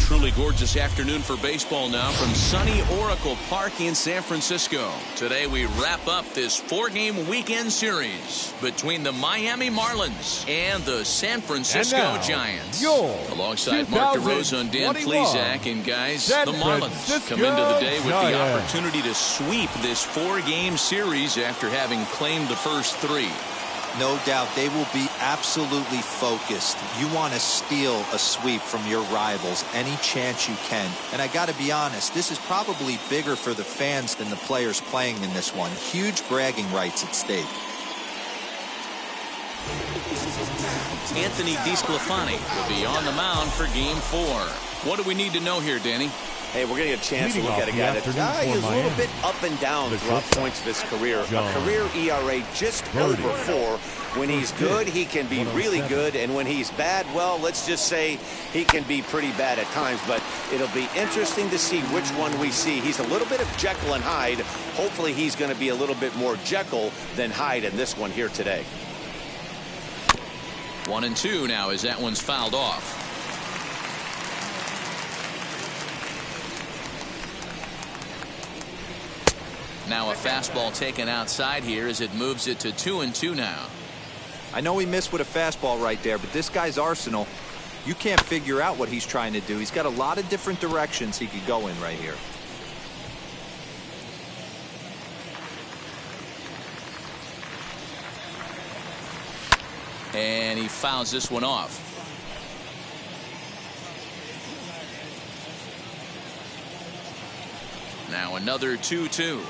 Truly gorgeous afternoon for baseball now from sunny Oracle Park in San Francisco. Today we wrap up this 4-game weekend series between the Miami Marlins and the San Francisco Giants. Alongside Mark DeRosa and Dan Plesac, and guys, the Marlins come into the day with the opportunity to sweep this 4-game series after having claimed the first 3. No doubt they will be absolutely focused. You want to steal a sweep from your rivals any chance you can. And I got to be honest, this is probably bigger for the fans than the players playing in this one. Huge bragging rights at stake. Anthony DeSclafani will be on the mound for Game 4. What do we need to know here, Danny? Hey, we're going to get a chance to look at a guy that is a little bit up and down throughout points of his career. A career ERA just over 4. When he's good, he can be really good. And when he's bad, well, let's just say he can be pretty bad at times. But it'll be interesting to see which one we see. He's a little bit of Jekyll and Hyde. Hopefully he's going to be a little bit more Jekyll than Hyde in this one here today. 1-2 now as that one's fouled off. Now a fastball taken outside here as it moves it to 2-2 now. I know he missed with a fastball right there, but this guy's arsenal, you can't figure out what he's trying to do. He's got a lot of different directions he could go in right here. And he fouls this one off. Now another 2-2.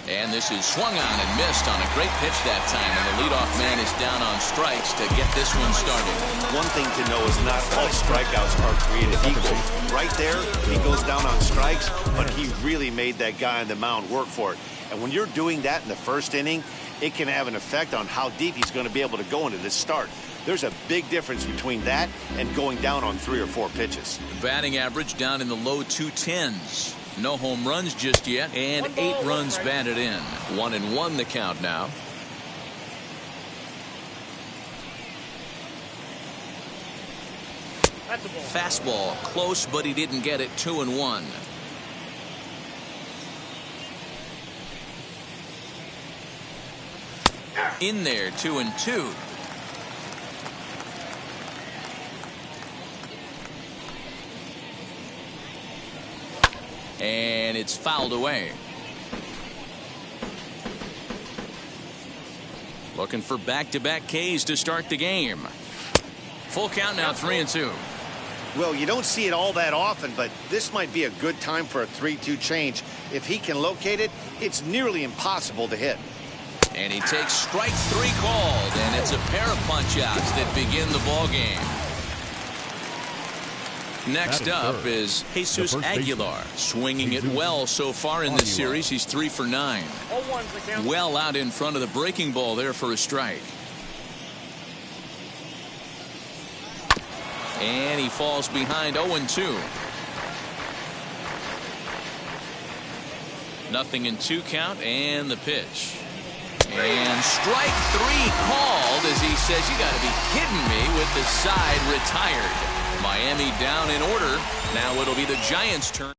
And this is swung on and missed on a great pitch that time. And the leadoff man is down on strikes to get this one started. One thing to know is not all strikeouts are created equal. Right there, he goes down on strikes, but he really made that guy on the mound work for it. And when you're doing that in the first inning, it can have an effect on how deep he's going to be able to go into this start. There's a big difference between that and going down on 3 or 4 pitches. Batting average down in the low 210s. No home runs just yet, and 8 runs batted in. 1-1 the count now. Fastball close, but he didn't get it. 2-1. In there. 2-2. And it's fouled away. Looking for back-to-back Ks to start the game. Full count now, 3-2. Well, you don't see it all that often, but this might be a good time for a 3-2 change. If he can locate it, it's nearly impossible to hit. And he takes strike 3 called, and it's a pair of punch-outs that begin the ball game. Next up is Jesus Aguilar, swinging it well so far in this series. He's 3 for 9. Well out in front of the breaking ball there for a strike. And he falls behind. 0-2. Nothing in 2 count, and the pitch. And strike 3 called as he says, you got to be kidding me, with the side retired. Miami down in order. Now it'll be the Giants' turn.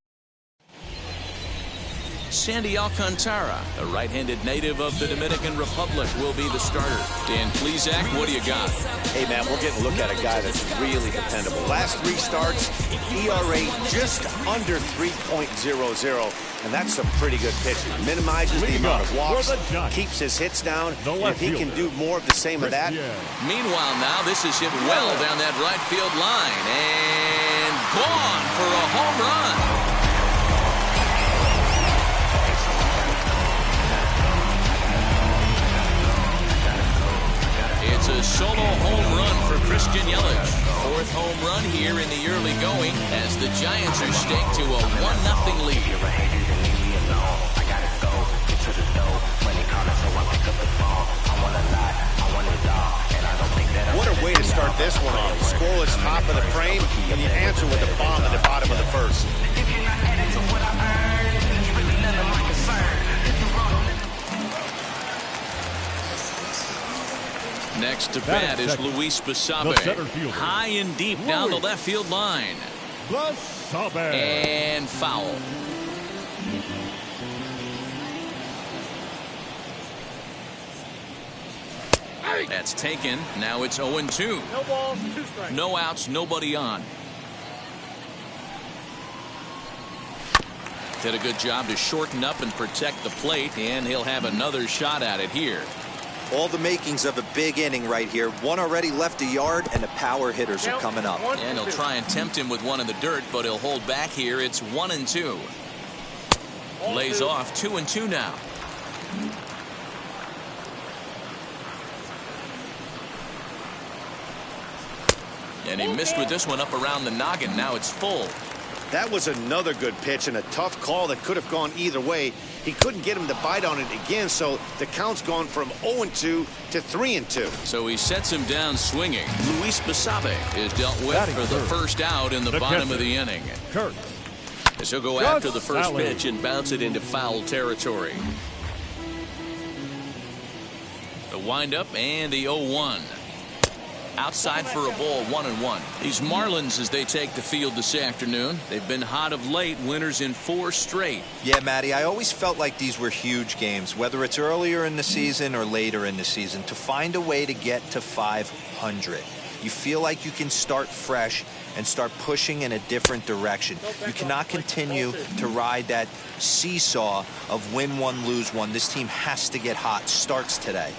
Sandy Alcantara, a right-handed native of the Dominican Republic, will be the starter. Dan Plesac, what do you got? Hey, man, we're getting a look at a guy that's really dependable. Last 3 starts, ERA just under 3.00, and that's some pretty good pitching. Minimizes the amount of walks, keeps his hits down, and if he can do more of the same of that. Meanwhile, now this is hit well down that right field line, and gone for a home run. It's a solo home run for Christian Yelich. Fourth home run here in the early going as the Giants are staked to a 1-0 lead. What a way to start this one off. Scoreless top of the frame, and you answer with a bomb at the bottom of the first. Next to bat is Luis Basabe. High and deep down the left field line. And foul. That's taken. Now it's 0-2. No balls, 2 strikes. No outs, nobody on. Did a good job to shorten up and protect the plate, and he'll have another shot at it here. All the makings of a big inning right here. One already left a yard, and the power hitters are coming up. And he'll try and tempt him with one in the dirt, but he'll hold back here. It's 1-2. Lays off 2-2 now. And he missed with this one up around the noggin. Now it's full. That was another good pitch and a tough call that could have gone either way. He couldn't get him to bite on it again, so the count's gone from 0-2 to 3-2. So he sets him down swinging. Luis Basabe is dealt with for the first out in the bottom of the inning. As he'll go after the first pitch and bounce it into foul territory. The windup and the 0-1. Outside for a ball, 1-1. These Marlins, as they take the field this afternoon, they've been hot of late, winners in 4 straight. Yeah, Matty, I always felt like these were huge games, whether it's earlier in the season or later in the season, to find a way to get to 500. You feel like you can start fresh and start pushing in a different direction. You cannot continue to ride that seesaw of win one, lose one. This team has to get hot. Starts today.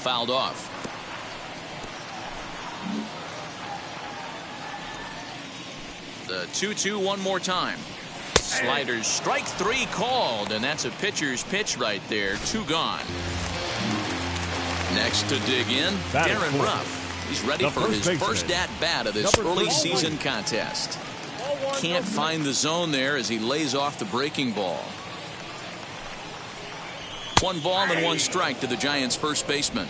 Fouled off. The 2-2 one more time. Sliders, strike 3 called, and that's a pitcher's pitch right there. 2 gone. Next to dig in, Darren Ruff. He's ready for his first at-bat of this early season contest. Can't find the zone there as he lays off the breaking ball. 1 ball and 1 strike to the Giants' first baseman.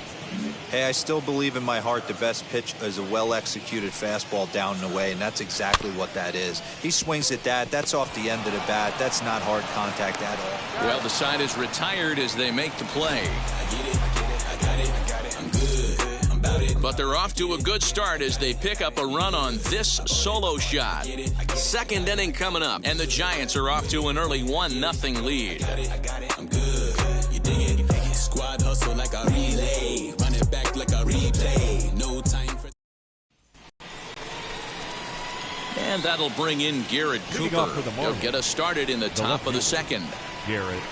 Hey, I still believe in my heart the best pitch is a well-executed fastball down and away, and that's exactly what that is. He swings at that. That's off the end of the bat. That's not hard contact at all. Well, the side is retired as they make the play. I got it. I'm good. I'm about it. But they're off to a good start as they pick up a run on this solo shot. Second inning coming up, and the Giants are off to an early 1-0 lead. I'm good. You dig it? Squad hustle like a relay. Run it back like a replay. No time for. And that'll bring in Garrett Cooper. He'll get us started in the top of the second. Garrett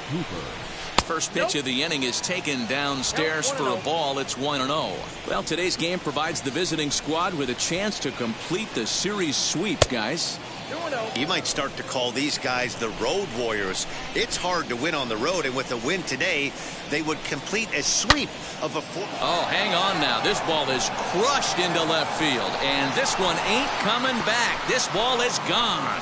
Cooper. First pitch of the inning is taken downstairs for a ball. It's 1-0. Well, today's game provides the visiting squad with a chance to complete the series sweep, guys. You might start to call these guys the road warriors. It's hard to win on the road, and with a win today, they would complete a sweep of a 4. Oh, hang on now. This ball is crushed into left field, and this one ain't coming back. This ball is gone.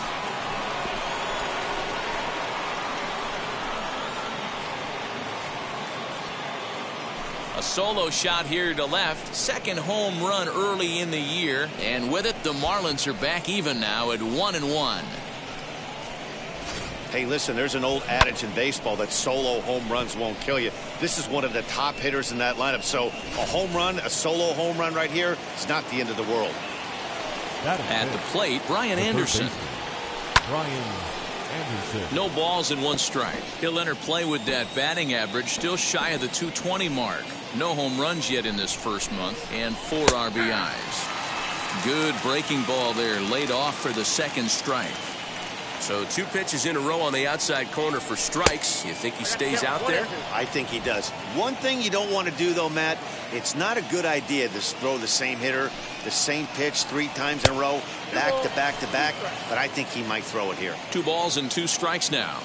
A solo shot here to left. Second home run early in the year. And with it, the Marlins are back even now at 1-1. Hey, listen, there's an old adage in baseball that solo home runs won't kill you. This is one of the top hitters in that lineup. So a home run, a solo home run right here, it's not the end of the world. At the plate, Brian Anderson. No balls and 1 strike. He'll enter play with that batting average, still shy of the 220 mark. No home runs yet in this first month, and 4 RBIs. Good breaking ball there, laid off for the second strike. So 2 pitches in a row on the outside corner for strikes. You think he stays out there? I think he does. One thing you don't want to do, though, Matt, it's not a good idea to throw the same hitter, the same pitch 3 times in a row, back to back to back, but I think he might throw it here. 2 balls and 2 strikes now.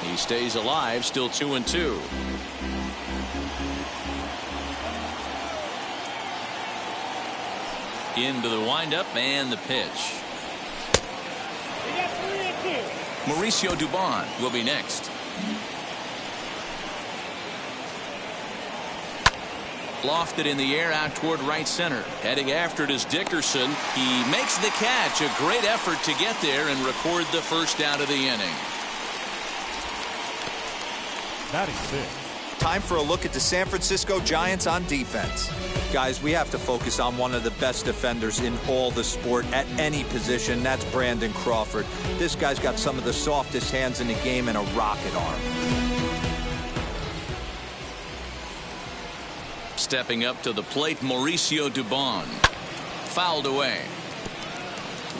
He stays alive, still 2-2. Into the windup and the pitch. Mauricio Dubon will be next. Lofted in the air out toward right center. Heading after it is Dickerson. He makes the catch. A great effort to get there and record the first out of the inning. Batting sixth. Time for a look at the San Francisco Giants on defense. Guys, we have to focus on one of the best defenders in all the sport at any position. That's Brandon Crawford. This guy's got some of the softest hands in the game and a rocket arm. Stepping up to the plate, Mauricio Dubon. Fouled away.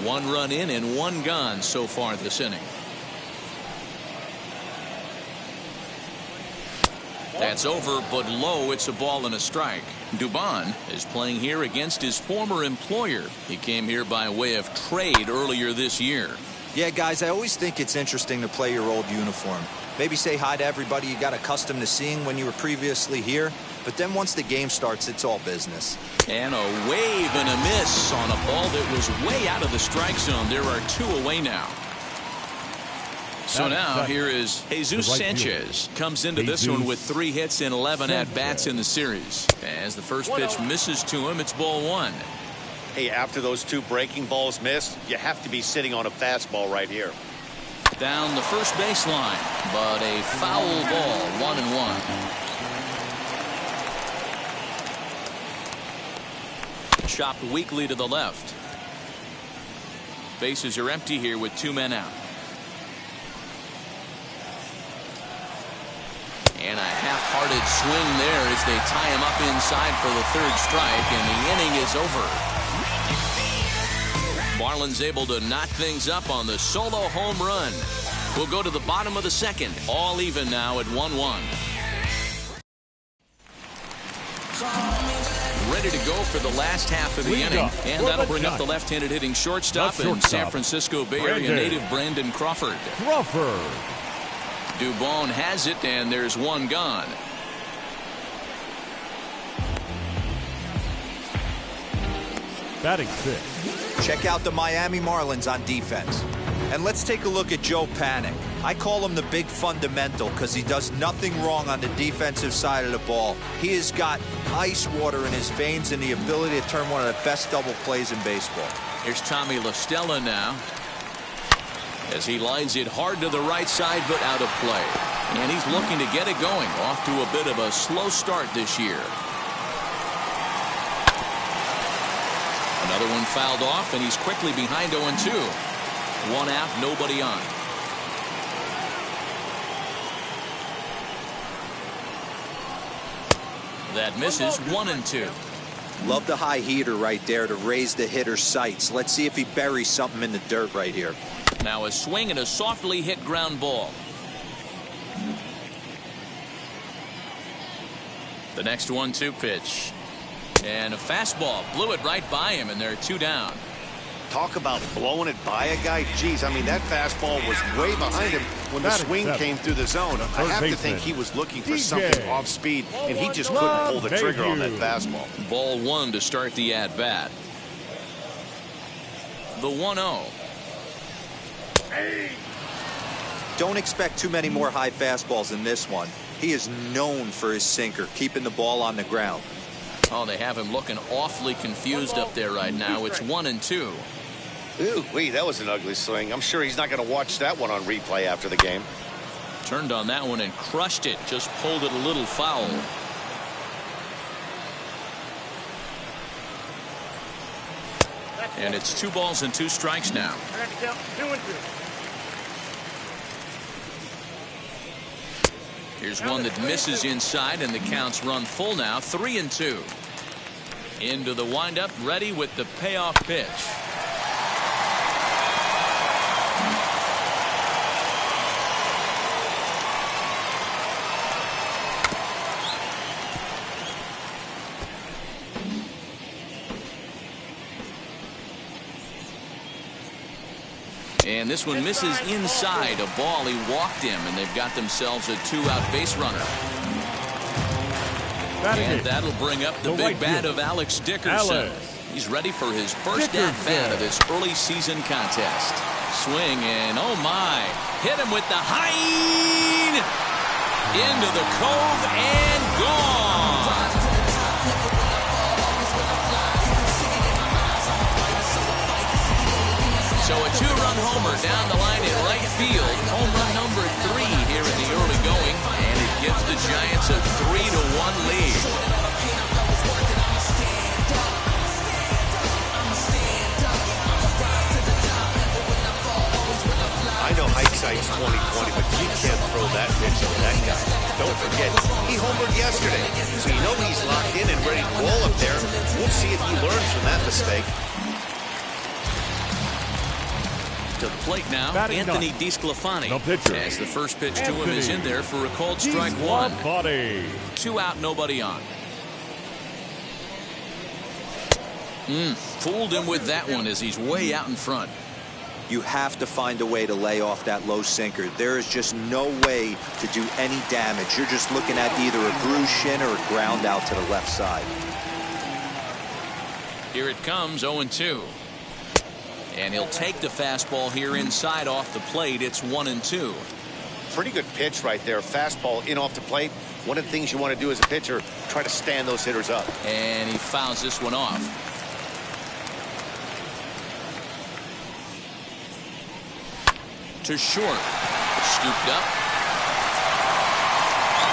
1 run in and 1 gone so far this inning. That's over, but low. It's a ball and a strike. Dubon is playing here against his former employer. He came here by way of trade earlier this year. Yeah, guys, I always think it's interesting to play your old uniform. Maybe say hi to everybody you got accustomed to seeing when you were previously here. But then once the game starts, it's all business. And a wave and a miss on a ball that was way out of the strike zone. There are 2 away now. So now here is Jesus Sanchez. Comes into this one with 3 hits and 11 at-bats in the series. As the first pitch misses to him, it's ball 1. Hey, after those 2 breaking balls missed, you have to be sitting on a fastball right here. Down the first baseline, but a foul ball, 1-1. Chopped weakly to the left. Bases are empty here with 2 men out. And a half-hearted swing there as they tie him up inside for the 3rd strike, and the inning is over. Marlins able to knock things up on the solo home run. We'll go to the bottom of the 2nd. All even now at 1-1. Ready to go for the last half of the inning, and that'll bring up the left-handed hitting shortstop and San Francisco Bay Area native Brandon Crawford. Dubon has it, and there's 1 gone. Batting sixth. Check out the Miami Marlins on defense. And let's take a look at Joe Panik. I call him the big fundamental because he does nothing wrong on the defensive side of the ball. He has got ice water in his veins and the ability to turn one of the best double plays in baseball. Here's Tommy La Stella now, as he lines it hard to the right side, but out of play. And he's looking to get it going. Off to a bit of a slow start this year. Another one fouled off, and he's quickly behind 0-2. 1 out, nobody on. That misses. 1-2. Love the high heater right there to raise the hitter's sights. Let's see if he buries something in the dirt right here. Now a swing and a softly hit ground ball. The next 1-2 pitch. And a fastball. Blew it right by him, and they're 2 down. Talk about blowing it by a guy. Geez, I mean, that fastball was way behind him when the swing came through the zone. I have to think he was looking for something off speed, and he just couldn't pull the trigger on that fastball. Ball 1 to start the at-bat. The 1-0. Don't expect too many more high fastballs in this one. He is known for his sinker, keeping the ball on the ground. Oh, they have him looking awfully confused up there right now. It's 1-2. Ooh, wee, that was an ugly swing. I'm sure he's not going to watch that one on replay after the game. Turned on that one and crushed it. Just pulled it a little foul. And it's 2 balls and 2 strikes now. Here's one that misses inside, and the count's run full now. 3-2. Into the windup, ready with the payoff pitch. And this one misses inside a ball. He walked him, and they've got themselves a 2-out base runner. And that'll bring up the big bat of Alex Dickerson. He's ready for his first at-bat of this early season contest. Swing, and oh my, hit him with the hind into the cove and gone. So a 2-run homer down the line in right field. Home run number 3 here in the early going, and it gives the Giants a 3-1 lead. I know hindsight's 20/20, but you can't throw that pitch to that guy. Don't forget, he homered yesterday, so you know he's locked in and ready to roll up there. We'll see if he learns from that mistake. To the plate now, Anthony DeSclafani. As the first pitch to him is in there for a called strike 1. 2 out, nobody on. Fooled him with that one as he's way out in front. You have to find a way to lay off that low sinker. There is just no way to do any damage. You're just looking at either a bruised shin or a ground out to the left side. Here it comes, 0-2. And he'll take the fastball here inside off the plate. It's 1-2. Pretty good pitch right there. Fastball in off the plate. One of the things you want to do as a pitcher, try to stand those hitters up. And he fouls this one off. To short. Scooped up.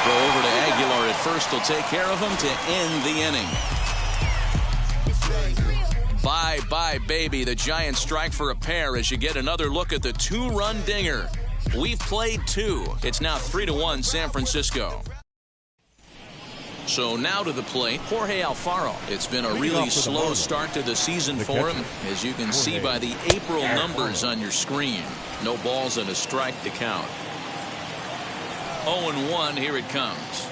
Go over to Aguilar at first. He'll take care of him to end the inning. Bye-bye, baby. The Giants strike for a pair as you get another look at the 2-run dinger. We've played 2. It's now 3-1 San Francisco. So now to the plate, Jorge Alfaro. It's been a really slow start to the season for him, as you can see by the April numbers on your screen. No balls and a strike to count. 0-1, here it comes.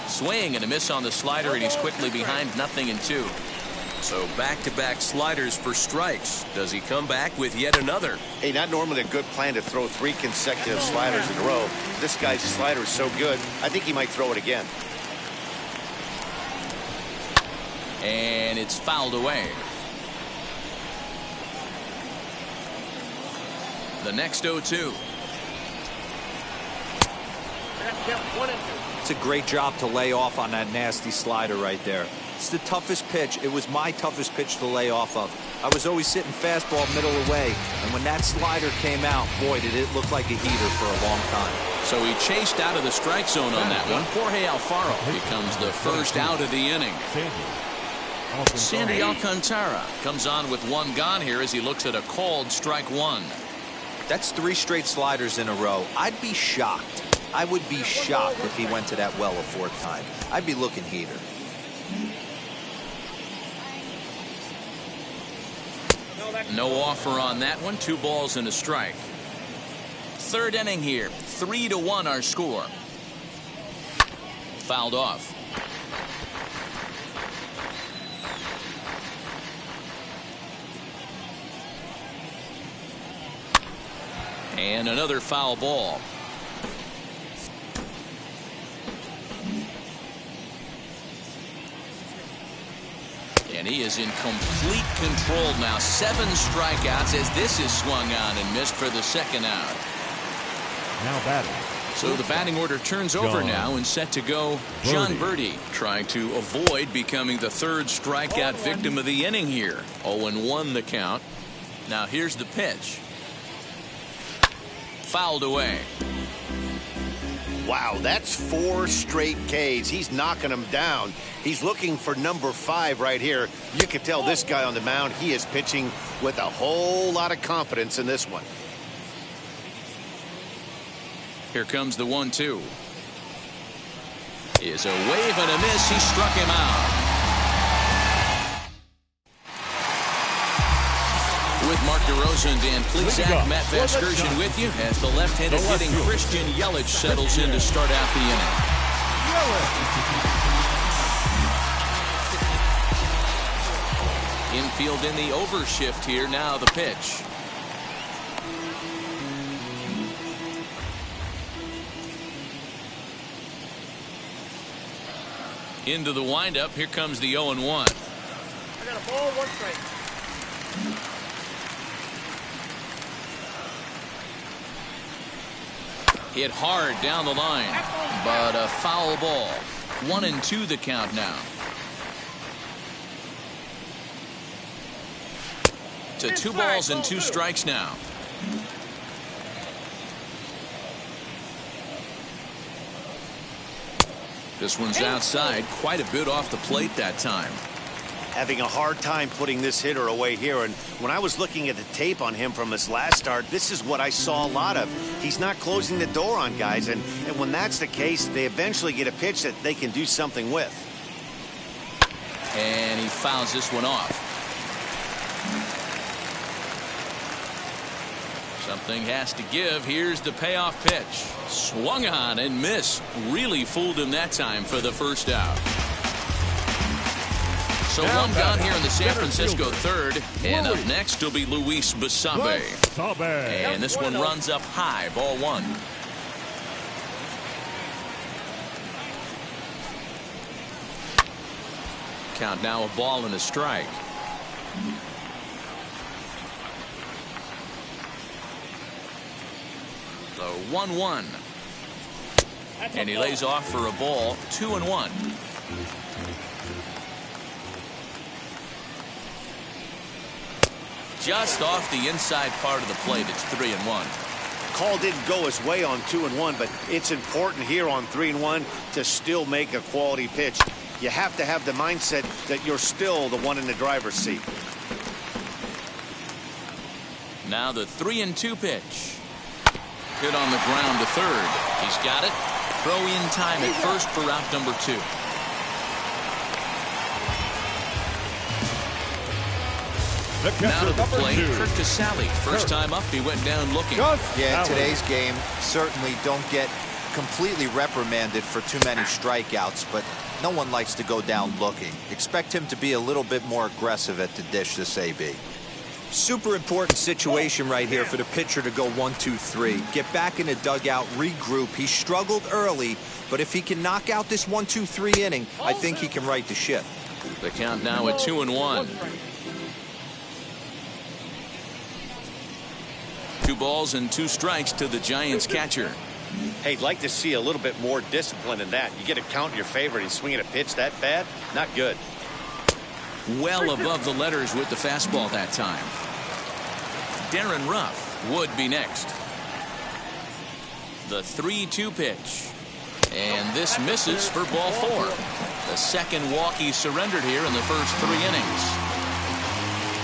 Swing and a miss on the slider, and he's quickly behind 0-2. So back-to-back sliders for strikes. Does he come back with yet another? Hey, not normally a good plan to throw 3 consecutive sliders in a row. This guy's slider is so good, I think he might throw it again. And it's fouled away. The next 0-2. It's a great job to lay off on that nasty slider right there. It's the toughest pitch. It was my toughest pitch to lay off of. I was always sitting fastball middle away, and when that slider came out, boy, did it look like a heater for a long time. So he chased out of the strike zone on that one. Jorge Alfaro becomes the first out of the inning. Sandy Alcantara comes on with 1 gone here as he looks at a called strike 1. That's 3 straight sliders in a row. I'd be shocked. I would be shocked if he went to that well a 4th time. I'd be looking heater. No offer on that one. 2 balls and a strike. 3rd inning here. 3-1 our score. Fouled off. And another foul ball. And he is in complete control now. 7 strikeouts as this is swung on and missed for the 2nd out. Now batting. So the batting order turns over now and set to go John Birdie, trying to avoid becoming the 3rd strikeout victim of the inning here. 0-1 the count. Now here's the pitch. Fouled away. Wow, that's 4 straight Ks. He's knocking them down. He's looking for number 5 right here. You can tell this guy on the mound, he is pitching with a whole lot of confidence in this one. Here comes the 1-2. Is a wave and a miss. He struck him out. With Mark DeRosa and Dan Plesac, Matt Vasgersian with you as the left-handed hitting Christian Yelich settles in to start out the inning. Infield in the overshift here. Now the pitch. Into the windup. Here comes the 0-1. I got a ball, 1 strike. Hit hard down the line, but a foul ball. 1-2 the count now. To 2 balls and 2 strikes now. This one's outside, quite a bit off the plate that time. Having a hard time putting this hitter away here, and when I was looking at the tape on him from his last start, this is what I saw a lot of. He's not closing the door on guys, and when that's the case, they eventually get a pitch that they can do something with. And he fouls this one off. Something has to give. Here's the payoff pitch. Swung on and missed. Really fooled him that time for the first out. So one gone here in the San Francisco third. And up next will be Luis Basabe. And this one runs up high. Ball 1. Count now, a ball and a strike. The 1-1. And he lays off for a ball. 2-1. Just off the inside part of the plate. It's 3-1. Call didn't go his way on 2-1, but it's important here on 3-1 to still make a quality pitch. You have to have the mindset that you're still the one in the driver's seat. Now the 3-2 pitch. Hit on the ground to third. He's got it. Throw in time at first for out number 2. Now to the plate, Kurt Casale. First time up, he went down looking. Yeah, in today's game, certainly don't get completely reprimanded for too many strikeouts, but no one likes to go down looking. Expect him to be a little bit more aggressive at the dish this AB. Super important situation right here for the pitcher to go 1-2-3. Get back in the dugout, regroup. He struggled early, but if he can knock out this 1-2-3 inning, I think he can right the ship. The count now at 2-1. 2 balls and 2 strikes to the Giants catcher. Hey, I'd like to see a little bit more discipline in that. You get a count in your favor and he's swinging a pitch that bad? Not good. Well above the letters with the fastball that time. Darren Ruff would be next. The 3-2 pitch. And this misses for ball 4. The second walk he surrendered here in the first 3 innings.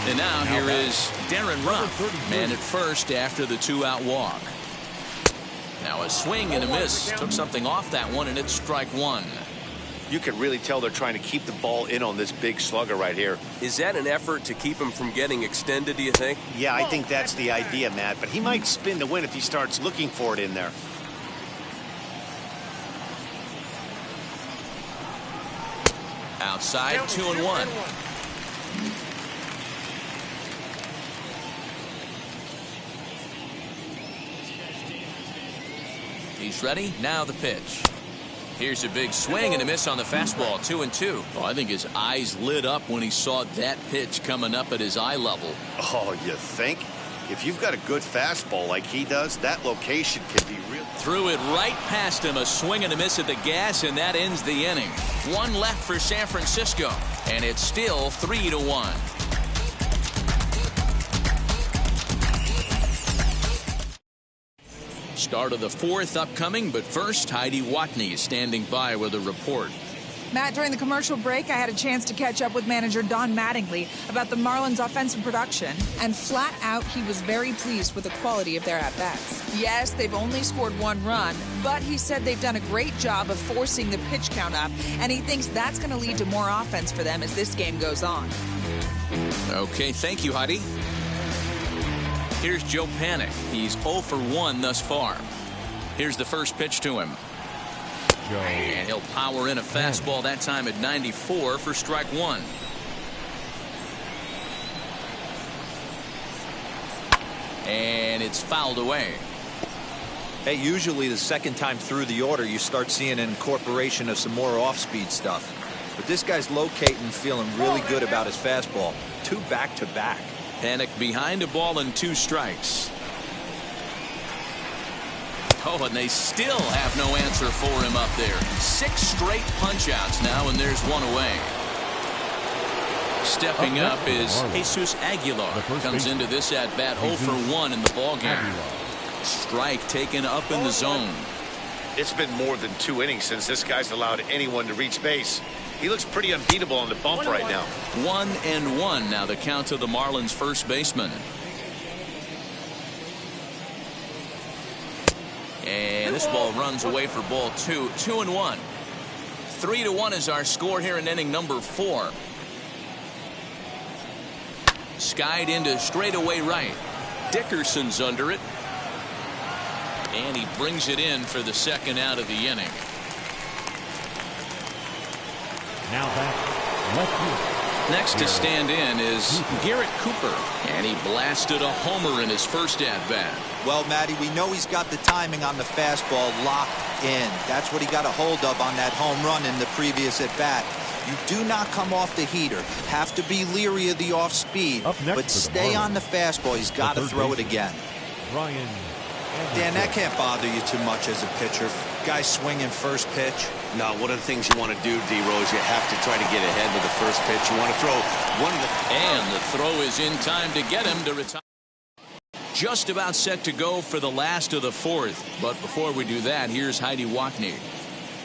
And now here is Darren Ruff, man at first after the 2-out walk. Now a swing and a miss. Took something off that one, and it's strike 1. You can really tell they're trying to keep the ball in on this big slugger right here. Is that an effort to keep him from getting extended, do you think? Yeah, I think that's the idea, Matt. But he might spin to win if he starts looking for it in there. Outside, 2-1. He's ready. Now the pitch. Here's a big swing and a miss on the fastball. 2-2. Oh, I think his eyes lit up when he saw that pitch coming up at his eye level. Oh, you think? If you've got a good fastball like he does, that location can be real. Threw it right past him. A swing and a miss at the gas, and that ends the inning. 1 left for San Francisco, and it's still 3-1. Start of the 4th upcoming, but first, Heidi Watney is standing by with a report. Matt, during the commercial break, I had a chance to catch up with manager Don Mattingly about the Marlins' offensive production, and flat out, he was very pleased with the quality of their at-bats. Yes, they've only scored 1 run, but he said they've done a great job of forcing the pitch count up, and he thinks that's going to lead to more offense for them as this game goes on. Okay, thank you, Heidi. Here's Joe Panik. He's 0 for 1 thus far. Here's the first pitch to him. And he'll power in a fastball that time at 94 for strike 1. And it's fouled away. Hey, usually the second time through the order, you start seeing an incorporation of some more off-speed stuff. But this guy's locating and feeling really good about his fastball. 2 back-to-back. Panic behind a ball and 2 strikes. Oh, and they still have no answer for him up there. 6 straight punch-outs now, and there's 1 away. Stepping up is Jesus Aguilar. Comes into this at-bat 0 for 1 in the ballgame. Strike taken up in the zone. It's been more than 2 innings since this guy's allowed anyone to reach base. He looks pretty unbeatable on the bump right now. 1-1 now the count to the Marlins first baseman. And this ball runs away for ball 2. 2-1. 3-1 is our score here in inning number 4. Skied into straightaway right. Dickerson's under it. And he brings it in for the second out of the inning. Now back left field. Next to stand in is Garrett Cooper. And he blasted a homer in his first at-bat. Well, Matty, we know he's got the timing on the fastball locked in. That's what he got a hold of on that home run in the previous at-bat. You do not come off the heater. Have to be leery of the off-speed. But stay on the fastball. He's got to throw it again. Ryan. Dan, that can't bother you too much as a pitcher. Guy swinging first pitch. No, one of the things you want to do, D-Rose, you have to try to get ahead with the first pitch. You want to throw one of the... And the throw is in time to get him to retire. Just about set to go for the last of the 4th. But before we do that, here's Heidi Wackney.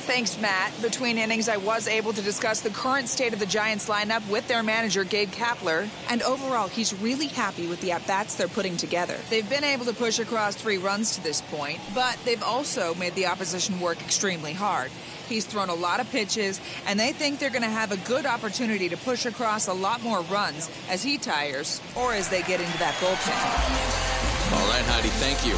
Thanks, Matt. Between innings, I was able to discuss the current state of the Giants lineup with their manager, Gabe Kapler. And overall, he's really happy with the at-bats they're putting together. They've been able to push across 3 runs to this point, but they've also made the opposition work extremely hard. He's thrown a lot of pitches, and they think they're going to have a good opportunity to push across a lot more runs as he tires or as they get into that bullpen. All right, Heidi, thank you.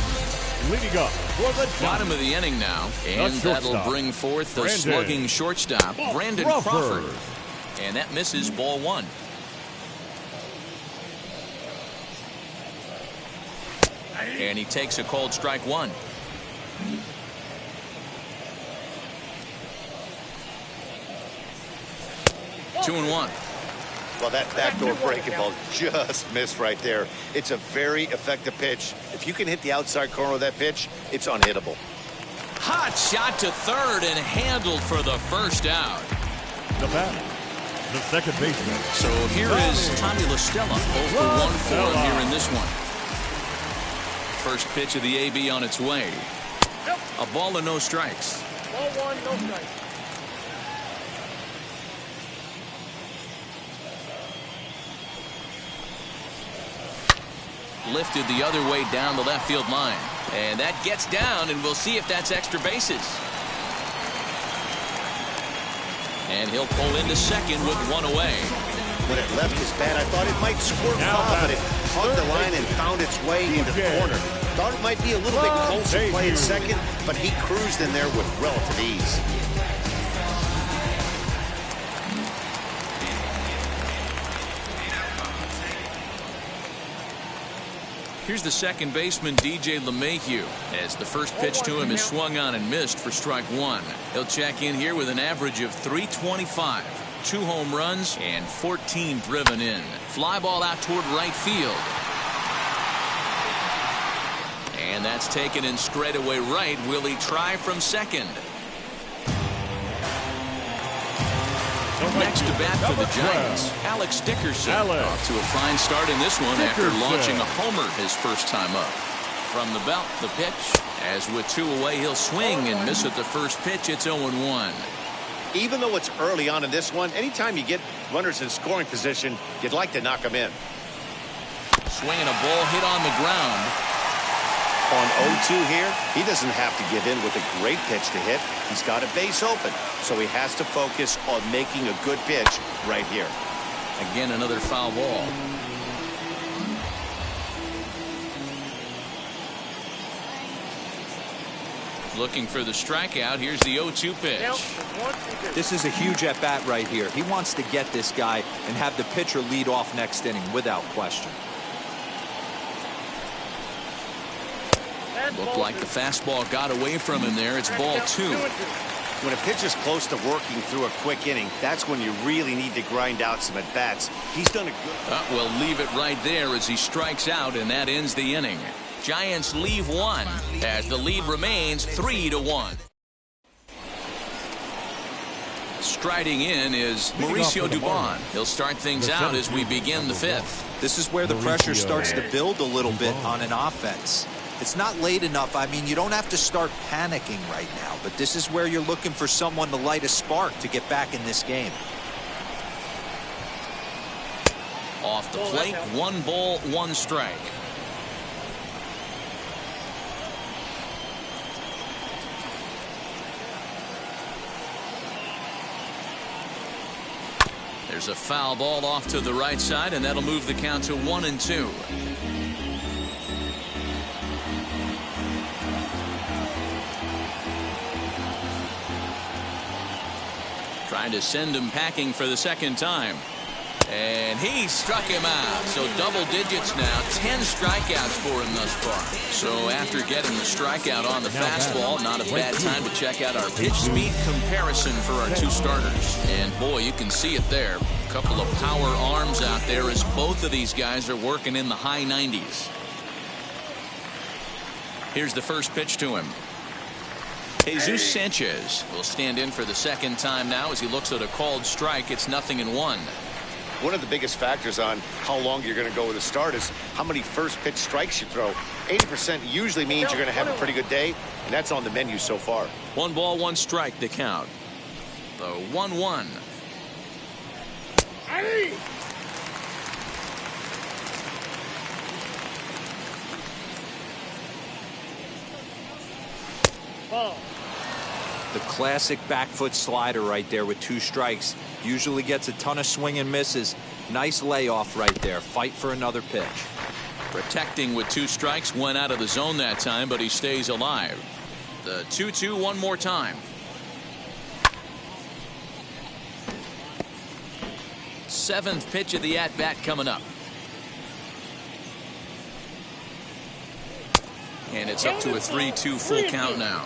Leading up for the bottom of the inning now, and that'll bring forth the slugging shortstop, Brandon Crawford. And that misses ball 1. And he takes a cold strike 1. Two and 1. Well, that backdoor breaking ball just missed right there. It's a very effective pitch. If you can hit the outside corner of that pitch, it's unhittable. Hot shot to third and handled for the first out. The batter, the second baseman. So here is Tommy La Stella. 0 for 1 for him here in this one. First pitch of the AB on its way. A ball and no strikes. Ball 1, no strikes. Lifted the other way down the left field line. And that gets down, and we'll see if that's extra bases. And he'll pull into second with 1 away. When it left his bat, I thought it might squirt foul, but it hugged the line and found its way into the corner. Thought it might be a little bit closer play at second, but he cruised in there with relative ease. Here's the second baseman, DJ LeMahieu, as the first pitch to him is swung on and missed for strike 1. He'll check in here with an average of .325, 2 home runs, and 14 driven in. Fly ball out toward right field. And that's taken in straightaway right. Will he try from second? Next to bat for the Giants, Alex Dickerson. Off to a fine start in this one after launching a homer his first time up. From the belt, the pitch. As with 2 away, he'll swing and miss at the first pitch. It's 0-1. Even though it's early on in this one, anytime you get runners in scoring position, you'd like to knock them in. Swinging a ball hit on the ground. On 0-2 here, he doesn't have to give in with a great pitch to hit. He's got a base open, so he has to focus on making a good pitch right here. Again, another foul ball. Looking for the strikeout. Here's the 0-2 pitch. This is a huge at-bat right here. He wants to get this guy and have the pitcher lead off next inning without question. Looked like the fastball got away from him there. It's ball 2. When a pitcher's close to working through a quick inning, that's when you really need to grind out some at-bats. He's done a good... We'll leave it right there as he strikes out, and that ends the inning. Giants leave one as the lead remains 3-1. Striding in is Mauricio Dubon. He'll start things out as we begin the fifth. This is where the pressure starts to build a little bit on an offense. It's not late enough. I mean, you don't have to start panicking right now, but this is where you're looking for someone to light a spark to get back in this game. Off the plate, 1 ball, 1 strike. There's a foul ball off to the right side, and that'll move the count to 1-2. Trying to send him packing for the second time. And he struck him out. So double digits now. 10 strikeouts for him thus far. So after getting the strikeout on the fastball, not a bad time to check out our pitch speed comparison for our 2 starters. And boy, you can see it there. A couple of power arms out there as both of these guys are working in the high 90s. Here's the first pitch to him. Jesus Sanchez will stand in for the second time now as he looks at a called strike. It's 0-1. One of the biggest factors on how long you're going to go with a start is how many first pitch strikes you throw. 80% usually means you're going to have a pretty good day, and that's on the menu so far. 1 ball, 1 strike to count. The 1-1. The classic back foot slider right there with 2 strikes. Usually gets a ton of swing and misses. Nice layoff right there. Fight for another pitch. Protecting with 2 strikes. Went out of the zone that time, but he stays alive. The 2-2 one more time. Seventh pitch of the at-bat coming up. And it's up to a 3-2 full count now.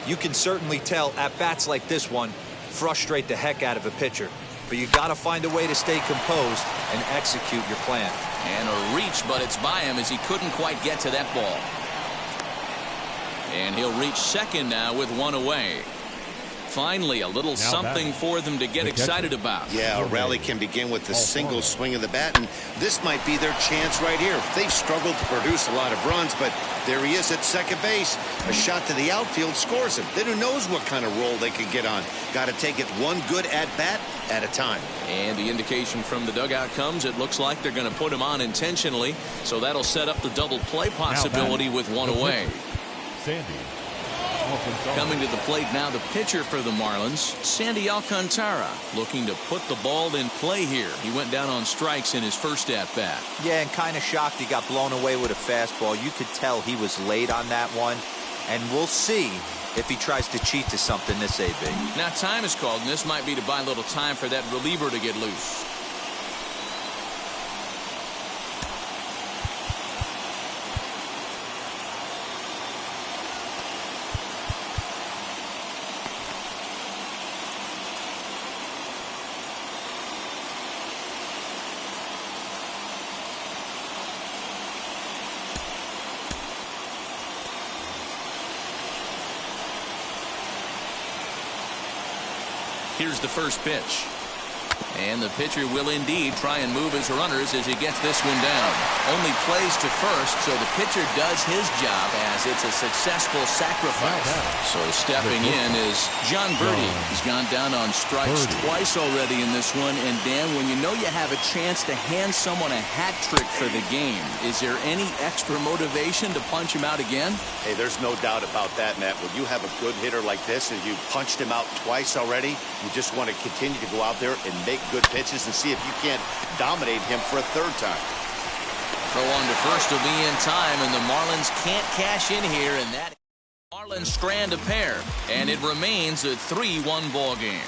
You can certainly tell at-bats like this one frustrate the heck out of a pitcher. But you got to find a way to stay composed and execute your plan. And a reach, but it's by him as he couldn't quite get to that ball. And he'll reach second now with 1 away. Finally, a little something for them to get excited about. Yeah, a rally can begin with a single swing of the bat, and this might be their chance right here. They've struggled to produce a lot of runs, but there he is at second base. A shot to the outfield scores him. Then who knows what kind of roll they could get on. Got to take it one good at-bat at a time. And the indication from the dugout comes, it looks like they're going to put him on intentionally, so that'll set up the double play possibility with 1 away. Sandy. Coming to the plate now, the pitcher for the Marlins, Sandy Alcantara, looking to put the ball in play here. He went down on strikes in his first at-bat. Yeah, and kind of shocked he got blown away with a fastball. You could tell he was late on that one, and we'll see if he tries to cheat to something this AB. Now time is called, and this might be to buy a little time for that reliever to get loose. Here's the first pitch. And the pitcher will indeed try and move his runners as he gets this one down. Only plays to first, so the pitcher does his job as it's a successful sacrifice. So stepping in is John Birdie. He's gone down on strikes twice already in this one. And Dan, when you know you have a chance to hand someone a hat trick for the game, is there any extra motivation to punch him out again? Hey, there's no doubt about that, Matt. When you have a good hitter like this and you punched him out twice already, you just want to continue to go out there and make good pitches and see if you can't dominate him for a third time. Throw on to first will be in time, and the Marlins can't cash in here, and that Marlins strand a pair, and it remains a 3-1 ball game.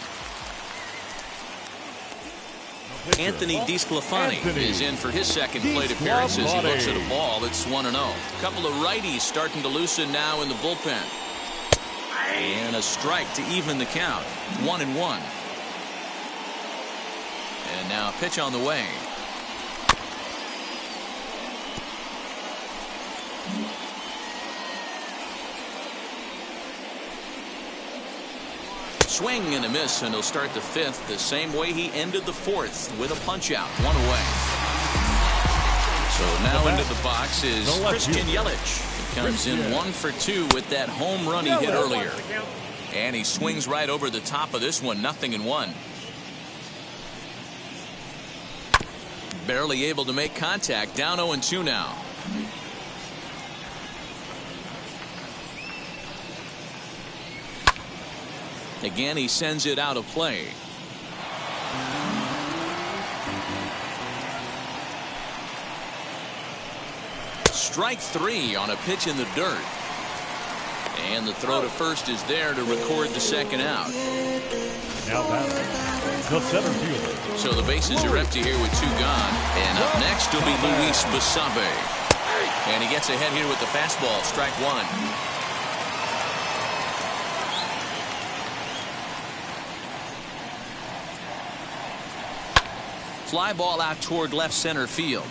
Anthony DeSclafani is in for his second plate appearance as he looks at a ball that's 1-0. A couple of righties starting to loosen now in the bullpen. And a strike to even the count. 1-1. And now a pitch on the way. Swing and a miss, and he'll start the fifth the same way he ended the fourth, with a punch out, 1 away. So now into the box is Christian Yelich. He comes in 1 for 2 with that home run he hit earlier. And he swings right over the top of this one, 0-1. Barely able to make contact, down 0-2 now. Again, he sends it out of play. Strike 3 on a pitch in the dirt. And the throw to first is there to record the second out. Now batting, the center fielder. So the bases are empty here with 2 gone. And up next will be Luis Basabe. And he gets ahead here with the fastball, strike 1. Fly ball out toward left center field.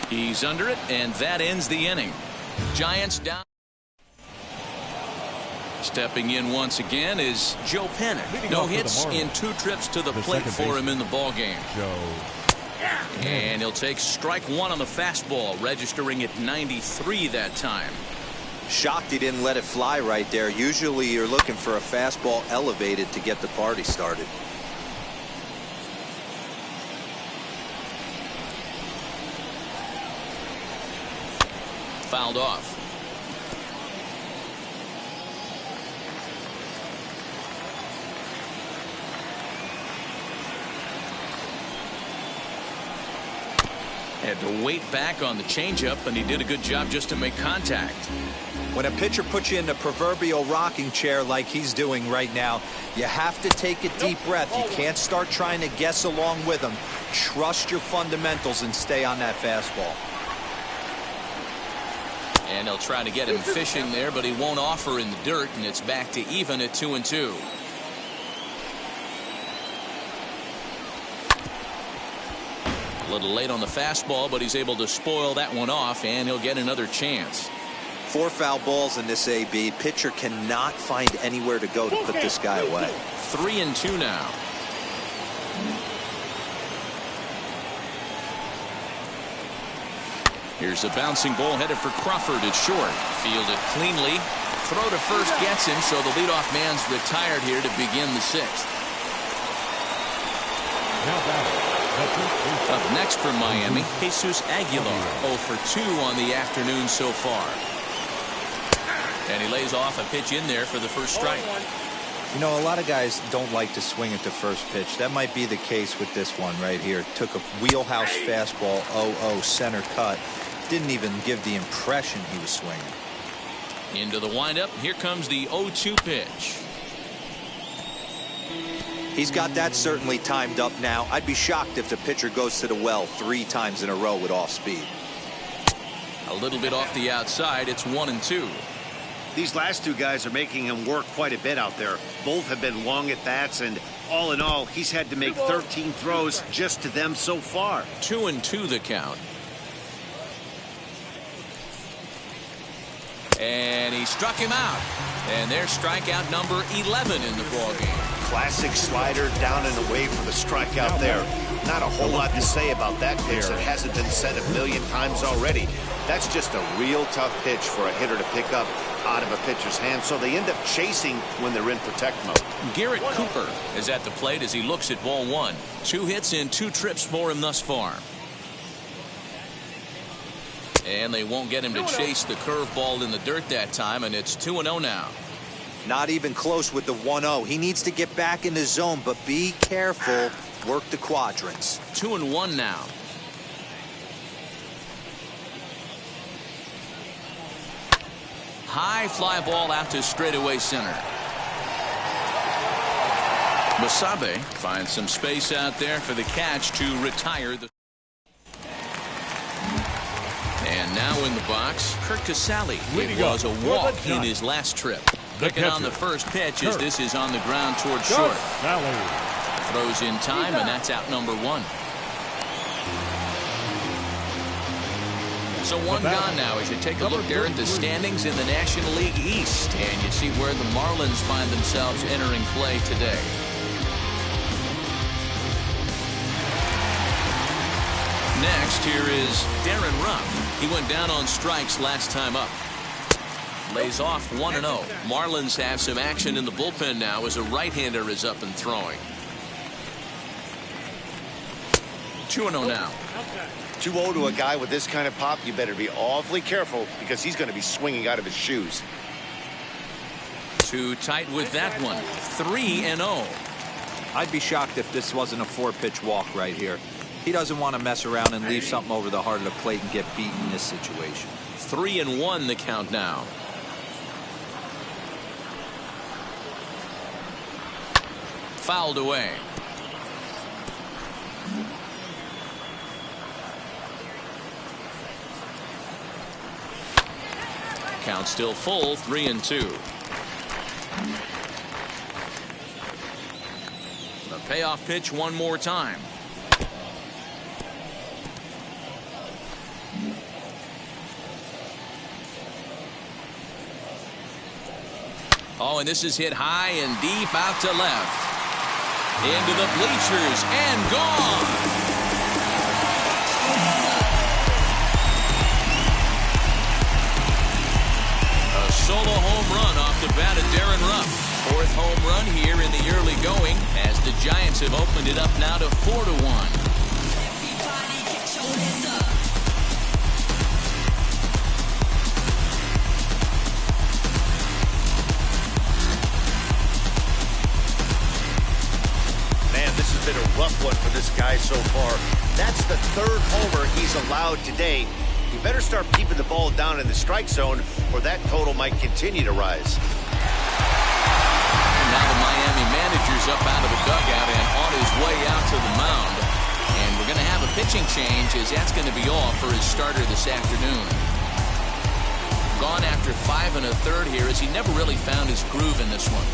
He's under it, and that ends the inning. Giants down. Stepping in once again is Joe Panic. No hits in 2 trips to the plate for him in the ballgame. And he'll take strike 1 on the fastball, registering at 93 that time. Shocked he didn't let it fly right there. Usually you're looking for a fastball elevated to get the party started. Fouled off. Had to wait back on the changeup, and he did a good job just to make contact. When a pitcher puts you in the proverbial rocking chair like he's doing right now, you have to take a deep breath. You can't start trying to guess along with him. Trust your fundamentals and stay on that fastball. And he'll try to get him fishing there, but he won't offer in the dirt, and it's back to even at 2-2. A little late on the fastball, but he's able to spoil that one off, and he'll get another chance. 4 foul balls in this AB. Pitcher cannot find anywhere to go to put this guy away. 3-2 now. Here's a bouncing ball headed for Crawford at short. Fielded cleanly. Throw to first gets him, so the leadoff man's retired here to begin the 6th. Up next from Miami, Jesus Aguilar, 0 for 2 on the afternoon so far. And he lays off a pitch in there for the first strike. You know, a lot of guys don't like to swing at the first pitch. That might be the case with this one right here. Took a wheelhouse fastball, 0-0 center cut. Didn't even give the impression he was swinging. Into the windup. Here comes the 0-2 pitch. He's got that certainly timed up now. I'd be shocked if the pitcher goes to the well 3 times in a row with off speed. A little bit off the outside. It's 1-2. These last 2 guys are making him work quite a bit out there. Both have been long at bats, and all in all, he's had to make 13 throws just to them so far. 2-2 the count. And he struck him out. And there's strikeout number 11 in the ballgame. Classic slider down and away for the strikeout there. Not a whole lot to say about that pitch that hasn't been said a million times already. That's just a real tough pitch for a hitter to pick up out of a pitcher's hand, so they end up chasing when they're in protect mode. Garrett Cooper is at the plate as he looks at ball 1. 2 hits in 2 trips for him thus far. And they won't get him to chase the curveball in the dirt that time, and it's 2-0 now. Not even close with the 1-0. He needs to get back in the zone, but be careful. Work the quadrants. 2-1 now. High fly ball out to straightaway center. Basabe finds some space out there for the catch to retire the. And now in the box, Kurt Casale. It was a walk in his last trip. Looking on the first pitch as this is on the ground towards short. Throws in time, and that's out number 1. So one gone now as you take a look there at the standings in the National League East. And you see where the Marlins find themselves entering play today. Next, here is Darren Ruff. He went down on strikes last time up. Lays off 1-0. Marlins have some action in the bullpen now as a right-hander is up and throwing. 2-0 now. 2-0 to a guy with this kind of pop, you better be awfully careful because he's going to be swinging out of his shoes. Too tight with that one. 3-0. I'd be shocked if this wasn't a 4-pitch walk right here. He doesn't want to mess around and leave something over the heart of the plate and get beat in this situation. 3-1 the count now. Fouled away. Count still full, 3-2. The payoff pitch one more time. Oh, and this is hit high and deep out to left. Into the bleachers and gone. A solo home run off the bat of Darren Ruff. 4th home run here in the early going as the Giants have opened it up now to 4-1. Been a rough one for this guy so far. That's the 3rd homer he's allowed today. He better start keeping the ball down in the strike zone or that total might continue to rise. Now the Miami manager's up out of the dugout and on his way out to the mound. And we're going to have a pitching change as that's going to be off for his starter this afternoon. Gone after 5 1/3 here as he never really found his groove in this one.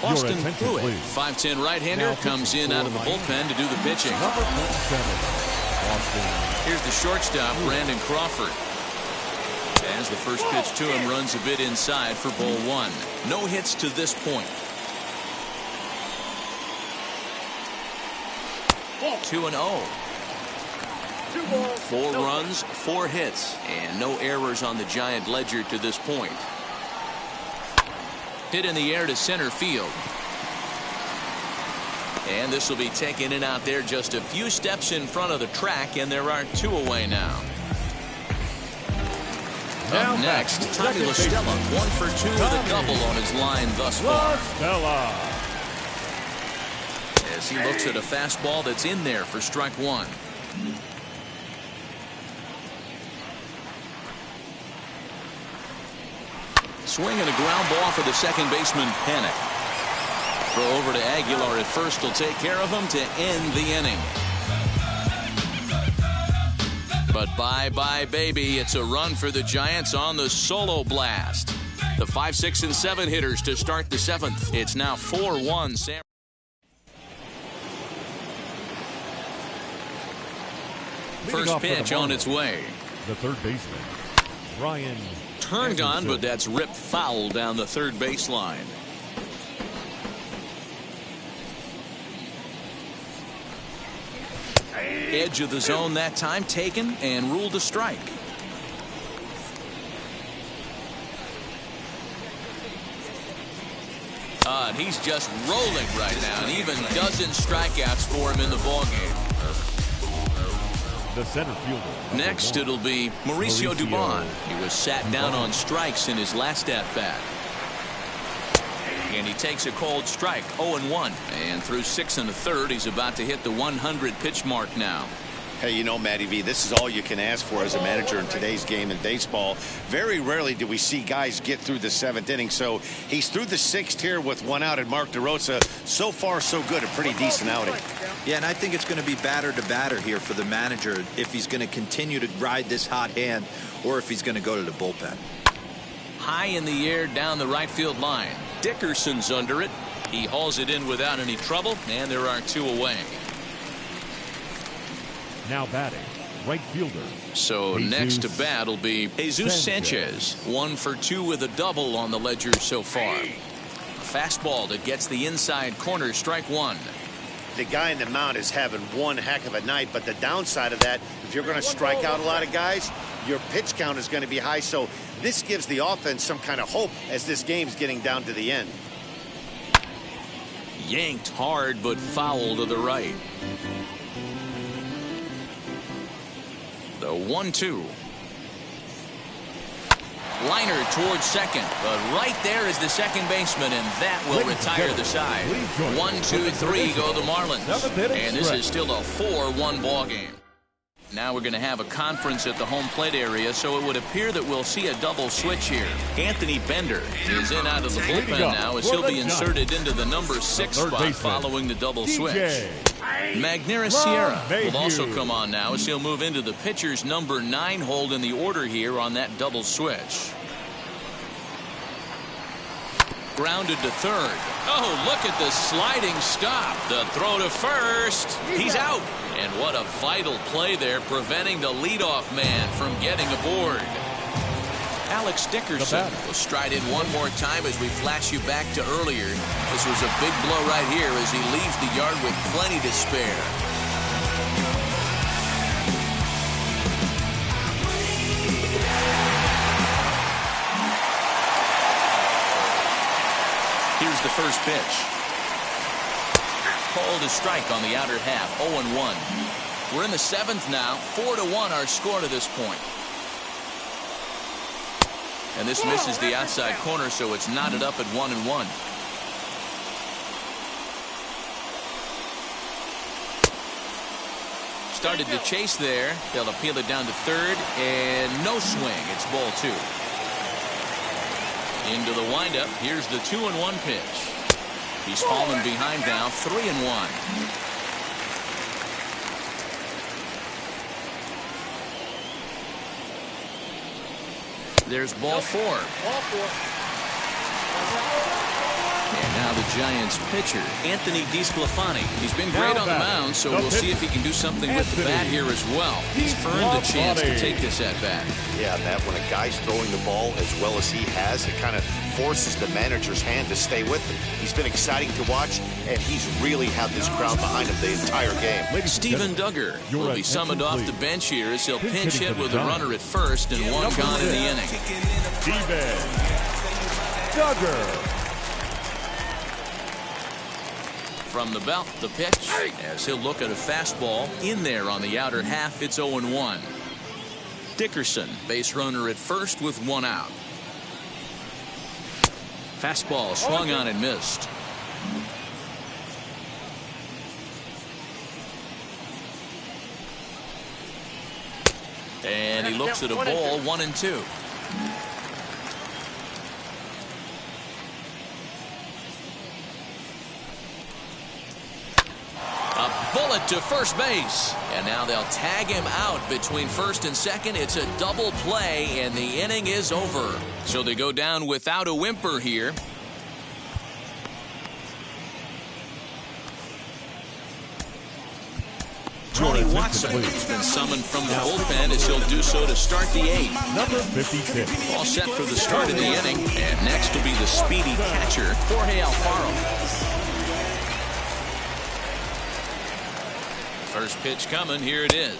Austin Pruitt, 5'10" right-hander, comes in out of the bullpen to do the pitching. Here's the shortstop, Brandon Crawford. As the first pitch to him runs a bit inside for ball 1. No hits to this point. 2-0. 4 runs, 4 hits, and no errors on the Giant ledger to this point. Hit in the air to center field. And this will be taken in out there just a few steps in front of the track, and there are 2 away now. Up next, Tommy La Stella, 1 for 2 with a double on his line thus far. As he looks at a fastball that's in there for strike 1. Swing and a ground ball for the second baseman, Panic. Throw over to Aguilar at first will take care of him to end the inning. But bye-bye, baby. It's a run for the Giants on the solo blast. The 5, 6, and 7 hitters to start the 7th. It's now 4-1. First pitch on its way. The third baseman, Ryan. Turned on, but that's ripped foul down the third baseline. Edge of the zone that time taken and ruled a strike. And he's just rolling right now, and even dozen strikeouts for him in the ballgame. The center fielder. Next, it'll be Mauricio Dubon. He was sat down on strikes in his last at-bat. And he takes a cold strike, 0-1. And through 6 1/3, he's about to hit the 100 pitch mark now. Hey, you know, Matty V, this is all you can ask for as a manager in today's game in baseball. Very rarely do we see guys get through the 7th inning. So he's through the 6th here with 1 out, and Mark DeRosa, so far so good, a pretty decent outing. Yeah, and I think it's going to be batter to batter here for the manager if he's going to continue to ride this hot hand or if he's going to go to the bullpen. High in the air down the right field line. Dickerson's under it. He hauls it in without any trouble, and there are 2 away. Now batting, right fielder. So Jesus next to bat will be Jesus Sanchez. 1 for 2 with a double on the ledger so far. Fastball that gets the inside corner, strike 1. The guy in the mound is having one heck of a night, but the downside of that, if you're going to strike out a lot of guys, your pitch count is going to be high. So this gives the offense some kind of hope as this game's getting down to the end. Yanked hard, but foul to the right. The 1-2. Liner towards second, but right there is the second baseman, and that will retire the side. 1-2-3 go the Marlins, and this is still a 4-1 ball game. Now we're going to have a conference at the home plate area, so it would appear that we'll see a double switch here. Anthony Bender is in out of the bullpen now as he'll be inserted into the number 6 spot following the double switch. Magneuris Sierra will also come on now as he'll move into the pitcher's number 9 hold in the order here on that double switch. Grounded to third. Oh, look at the sliding stop. The throw to first. He's out. And what a vital play there, preventing the leadoff man from getting aboard. Alex Dickerson will stride in one more time as we flash you back to earlier. This was a big blow right here as he leaves the yard with plenty to spare. Here's the first pitch. Called a strike on the outer half, 0-1. We're in the 7th now, 4-1 our score to this point. And this misses the outside corner, so it's knotted up at 1-1. Started to chase there. They'll appeal it down to third, and no swing. It's ball 2. Into the windup. Here's the 2-1 pitch. He's fallen behind now, 3-1. There's ball 4. And now the Giants pitcher, Anthony DeSclafani. He's been great on the mound, so we'll see if he can do something with the bat here as well. He's earned the chance to take this at bat. Yeah, Matt, when a guy's throwing the ball as well as he has, it kind of forces the manager's hand to stay with him. He's been exciting to watch, and he's really had this crowd behind him the entire game. Steven Duggar will be summoned off the bench here as he'll pinch hit with a runner at first and 1 gone in the inning. Steven Duggar. From the belt, the pitch, as he'll look at a fastball in there on the outer half. It's 0-1. Dickerson, base runner at first with 1 out. Fastball swung on and missed. And he looks at a ball, 1-2. Bullet to first base, and now they'll tag him out between first and second. It's a double play, and the inning is over. So they go down without a whimper here. Tony Watson has been summoned from the bullpen as he'll do so to start the 8th. Number 56. All set for the start of the inning, and next will be the speedy catcher, Jorge Alfaro. First pitch coming. Here it is.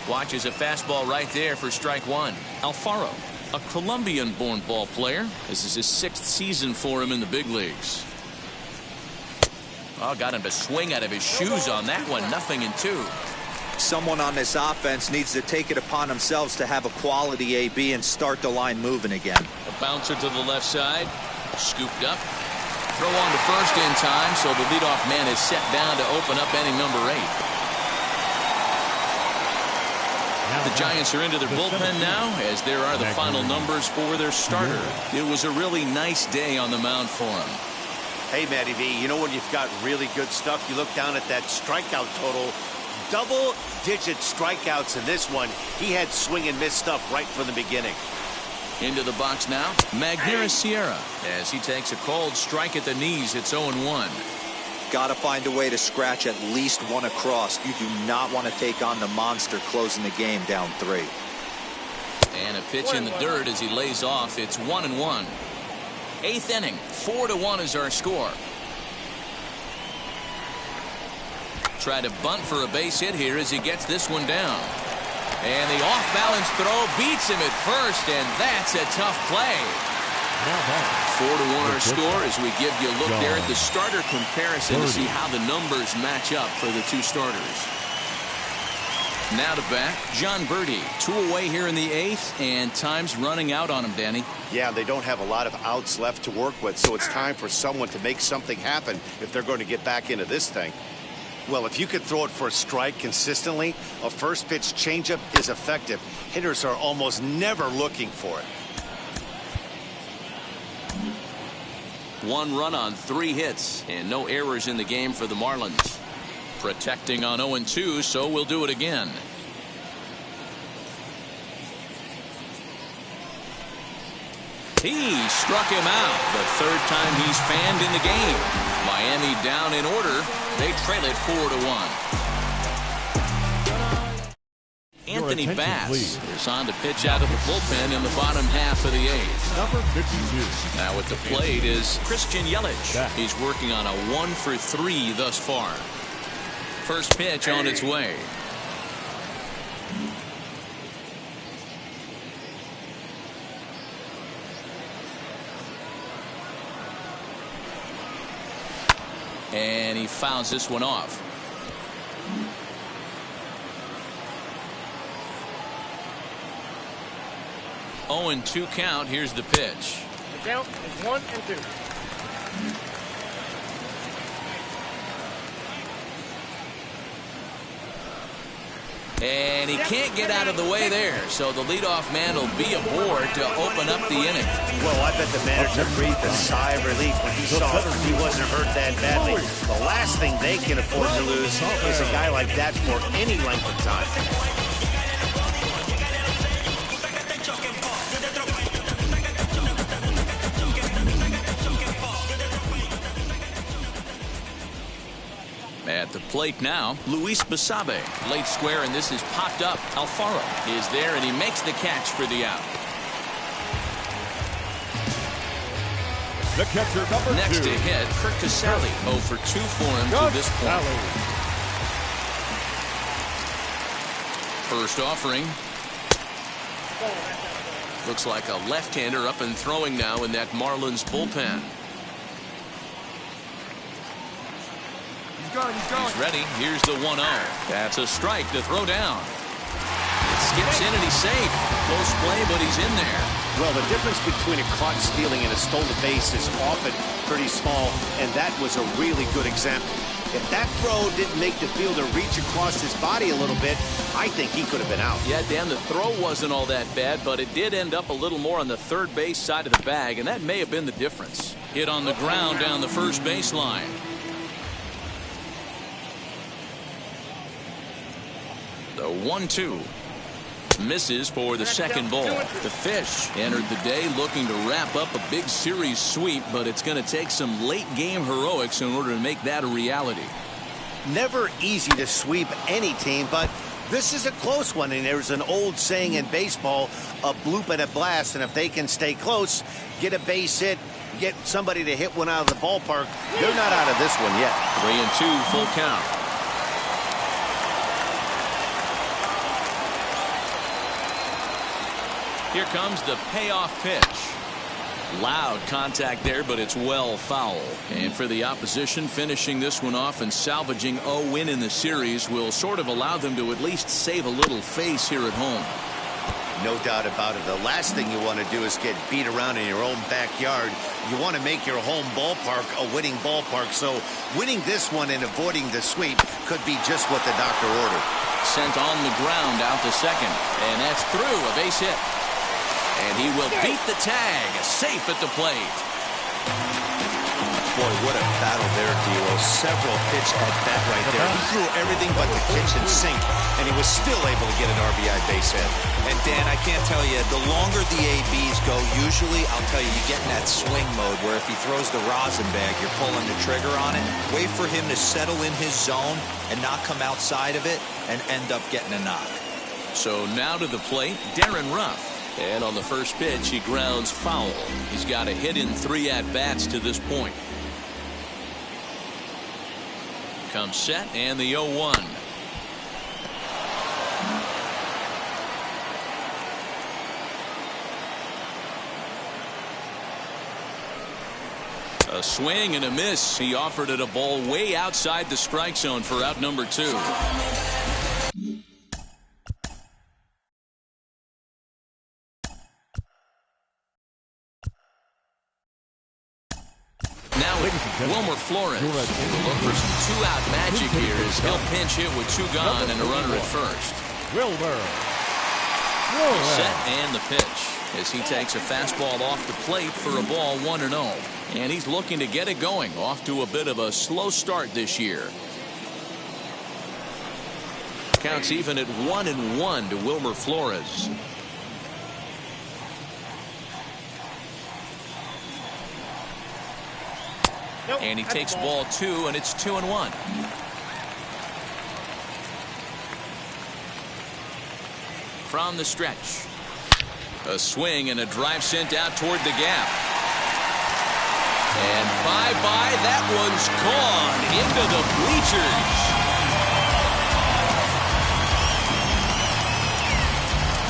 Watches a fastball right there for strike 1. Alfaro, a Colombian-born ball player. This is his 6th season for him in the big leagues. Oh, got him to swing out of his shoes on that one. 0-2. Someone on this offense needs to take it upon themselves to have a quality AB and start the line moving again. A bouncer to the left side. Scooped up. Throw on to first in time, so the leadoff man is set down to open up inning number 8. The Giants are into their bullpen now, as there are the final numbers for their starter. It was a really nice day on the mound for him. Hey, Matty V, you know when you've got really good stuff, you look down at that strikeout total. Double-digit strikeouts in this one. He had swing and miss stuff right from the beginning. Into the box now, Magneuris Sierra, as he takes a cold strike at the knees. It's 0-1. Got to find a way to scratch at least one across. You do not want to take on the monster closing the game down 3. And a pitch in the dirt as he lays off. It's 1-1. 8th inning, 4-1 is our score. Try to bunt for a base hit here as he gets this one down. And the off-balance throw beats him at first, and that's a tough play. 4-1 our score as we give you a look there at the starter comparison to see how the numbers match up for the two starters. Now to bat, John Birdie. 2 away here in the 8th, and time's running out on him, Danny. Yeah, they don't have a lot of outs left to work with, so it's time for someone to make something happen if they're going to get back into this thing. Well, if you could throw it for a strike consistently, a first pitch changeup is effective. Hitters are almost never looking for it. 1 run on 3 hits, and no errors in the game for the Marlins. Protecting on 0-2, so we'll do it again. He struck him out. The 3rd time he's fanned in the game. Miami down in order. They trail it 4-1. Anthony Bass is on to pitch out of the bullpen in the bottom half of the 8th. Number 52. Now at the plate is Christian Yelich. He's working on a 1 for 3 thus far. First pitch on its way. And he fouls this one off. Oh, and 2 count. Here's the pitch. The count is 1-2. And he can't get out of the way there, so the leadoff man will be aboard to open up the inning. Well, I bet the manager breathed a sigh of relief when he saw he wasn't hurt that badly. The last thing they can afford to lose is a guy like that for any length of time. At the plate now, Luis Basabe. Late square, and this is popped up. Alfaro is there, and he makes the catch for the out. The catcher, number 2. Next to hit, Kurt Casale. 0 for 2 for him to this point. First offering. Looks like a left-hander up and throwing now in that Marlins bullpen. He's ready. Here's the 1-0. That's a strike to throw down. It skips in and he's safe. Close play, but he's in there. Well, the difference between a caught stealing and a stolen base is often pretty small, and that was a really good example. If that throw didn't make the fielder reach across his body a little bit, I think he could have been out. Yeah, Dan, the throw wasn't all that bad, but it did end up a little more on the third base side of the bag, and that may have been the difference. Hit on the ground down the first baseline. The 1-2 misses for the second ball. The Fish entered the day looking to wrap up a big series sweep, but it's going to take some late game heroics in order to make that a reality. Never easy to sweep any team, but this is a close one, and there's an old saying in baseball, a bloop and a blast, and if they can stay close, get a base hit, get somebody to hit one out of the ballpark, they're not out of this one yet. 3-2 full count. Here comes the payoff pitch. Loud contact there, but it's well foul. And for the opposition, finishing this one off and salvaging a win in the series will sort of allow them to at least save a little face here at home. No doubt about it. The last thing you want to do is get beat around in your own backyard. You want to make your home ballpark a winning ballpark. So winning this one and avoiding the sweep could be just what the doctor ordered. Sent on the ground out to second. And that's through, a base hit. And he will beat the tag, safe at the plate. Boy, what a battle there, D'Lo. Several pitch at bat right there. He threw everything but the kitchen sink, and he was still able to get an RBI base hit. And, Dan, I can't tell you, the longer the ABs go, usually, I'll tell you, you get in that swing mode where if he throws the rosin bag, you're pulling the trigger on it. Wait for him to settle in his zone and not come outside of it and end up getting a knock. So now to the plate, Darren Ruff. And on the first pitch, he grounds foul. He's got a hit in 3 at-bats to this point. Comes set and the 0-1. A swing and a miss. He offered it a ball way outside the strike zone for out number 2. Wilmer Flores will look for some 2-out magic here as he'll pinch hit with 2 gone and a runner at first. Wilmer. Set and the pitch as he takes a fastball off the plate for a ball 1-0. And he's looking to get it going, off to a bit of a slow start this year. Counts even at 1-1 to Wilmer Flores. And he takes ball 2, and it's 2-1. From the stretch. A swing and a drive sent out toward the gap. And bye-bye, that one's gone into the bleachers.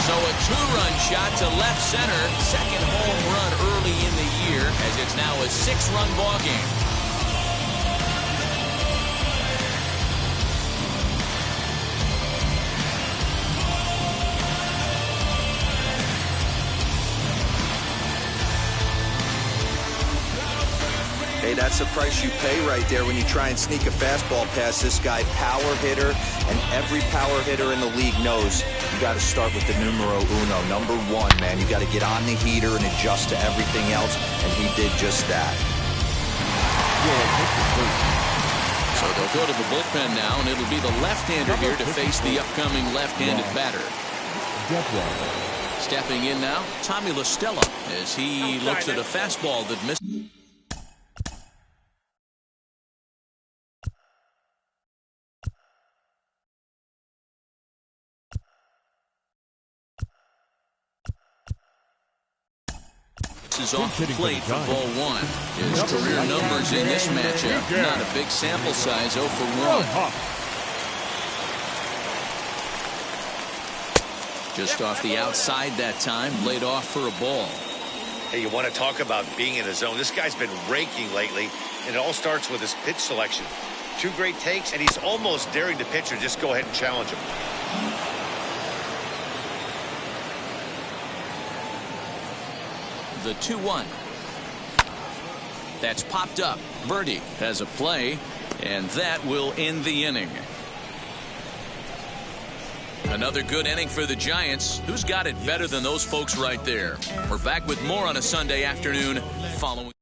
So a 2-run shot to left center. Second home run early in the year as it's now a 6-run ball game. Hey, that's the price you pay right there when you try and sneak a fastball past this guy. Power hitter, and every power hitter in the league knows you got to start with the numero uno, number 1, man. You got to get on the heater and adjust to everything else, and he did just that. So they'll go to the bullpen now, and it'll be the left-hander here to face the upcoming left-handed batter. Stepping in now, Tommy La Stella, as he looks at a fastball that missed. Is off the plate for ball 1. His career numbers in this matchup, not a big sample size, 0 for 1. Just off the outside that time, laid off for a ball. Hey, you want to talk about being in a zone? This guy's been raking lately, and it all starts with his pitch selection. 2 great takes, and he's almost daring the pitcher just go ahead and challenge him. The 2-1. That's popped up. Birdie has a play, and that will end the inning. Another good inning for the Giants. Who's got it better than those folks right there? We're back with more on a Sunday afternoon following.